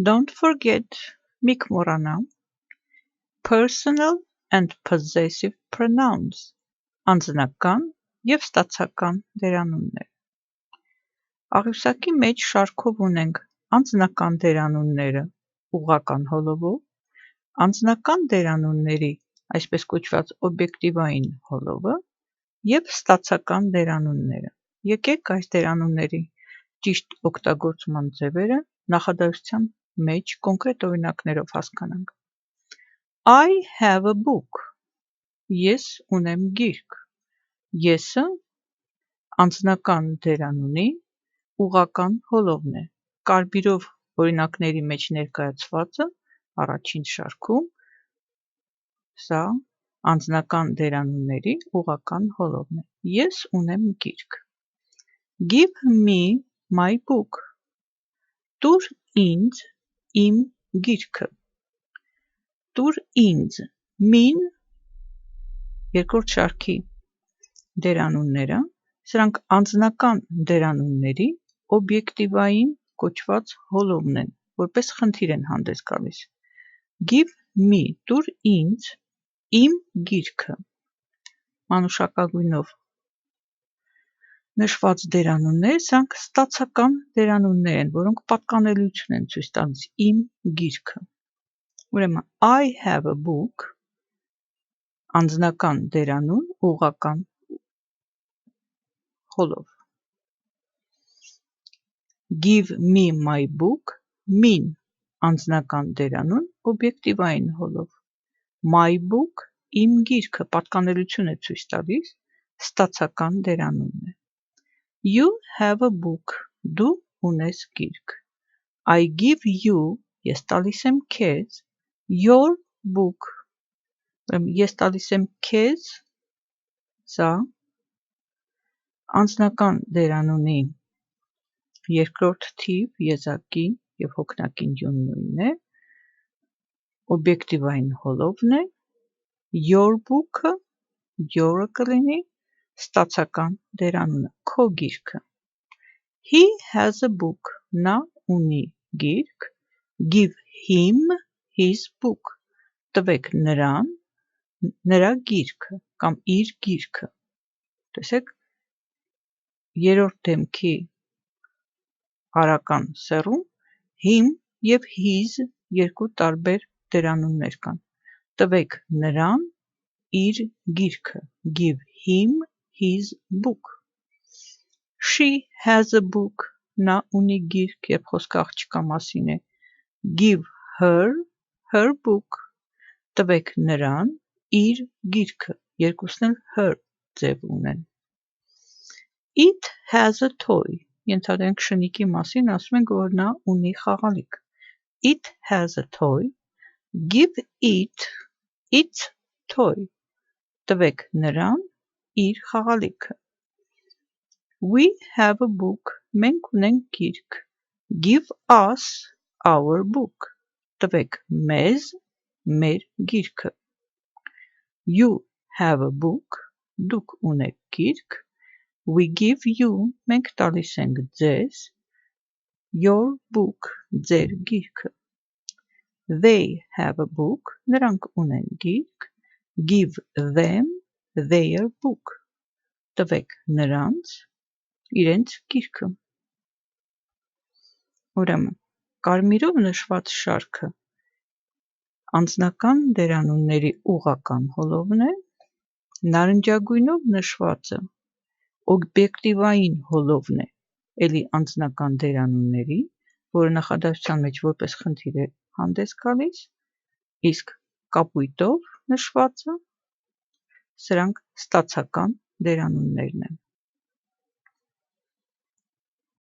Don't forget, մի մոռանա, personal and possessive pronouns, անձնական և ստացական դերանուններ։ Աղյուսակի մեջ շարքով ունենք անձնական դերանունները ուղղական հոլովով, անձնական դերանունների, այսպես կոչված օբյեկտիվային հոլովը և ստացական դերանունները։ Եկեք այս դերանունների ճիշտ օգտագործման ձևերը նախադասության մեջ կոնկրետ օրինակներով հասկանանք։ I have a book. Ես ունեմ գիրք։ Եսը անձնական դերանունի ուղղական հոլովն է։ Կարմիրով օրինակների մեջ ներկայացվածը առաջին շարքում սա անձնական դերանունների ուղղական հոլովն է։ Ես ունեմ գիրք։ Give me my book. Տուր ինձ իմ գիրքը։ Տուր ինձ mean երկրորդ շարքի դերանունները, սրանք անձնական դերանունների օբյեկտիվային կոչված հոլովն են, որպես խնդիր են հանդես գալիս։ Give me, տուր ինձ իմ գիրքը։ Մանուշակագույնով նշված դերանունները, սրանք ստացական դերանուններ են, որոնք պատկանելություն են ցույց տալիս իմ գիրքը։ Ուրեմն I have a book անձնական դերանուն ուղղական հոլով։ Give me my book mean անձնական դերանուն օբյեկտիվային հոլով։ My book իմ գիրքը պատկանելություն է ցույց տալիս ստացական դերանունն է։ You have a book դու ունես գիրք։ I give you ես տալիս եմ քեզ your book ես տալիս եմ քեզ սա անձնական դերանունի երկրորդ թիվ եզակի և հոգնակին յուն նույնն է, օբյեկտիվային հոլովն է, your book-ը your-ը կլինի ստացական դերանունը, քո գիրքը։ He has a book նա ունի գիրք, give him his book տվեք նրան նրա գիրքը կամ իր գիրքը։ Տեսեք, երրորդ դեմքի արական սեռում him և his երկու տարբեր դերանուններ կան։ Տվեք նրան իր գիրքը, give him his book։ She has a book նա ունի գիրք, երբ խոսքը աղջկա մասին է, give her her book տվեք նրան իր գիրքը, երկուսն էլ her ձև ունեն։ It has a toy ենթադրենք շնիկի մասին ասում ենք, որ նա ունի խաղալիք։ It has a toy give it its toy տվեք նրան իր խաղալիքը։ We have a book մենք ունենք գիրք, give us our book տվեք մեզ մեր գիրքը։ You have a book դուք ունեք գիրք, we give you մենք տալիս ենք ձեզ your book ձեր գիրքը։ They have a book նրանք ունեն գիրք, give them their book տվեք նրանց իրենց գիրքը։ Ուրեմն կարմիրով նշված շարքը անձնական դերանունների ուղղական հոլովն է, նարնջագույնով նշվածը օբյեկտիվային հոլովն է, էլի անձնական դերանունների, որը նախադասության մեջ որպես խնդիր է հանդես գալիս, իսկ կապույտով նշվածը սրանք ստացական դերանուններն են։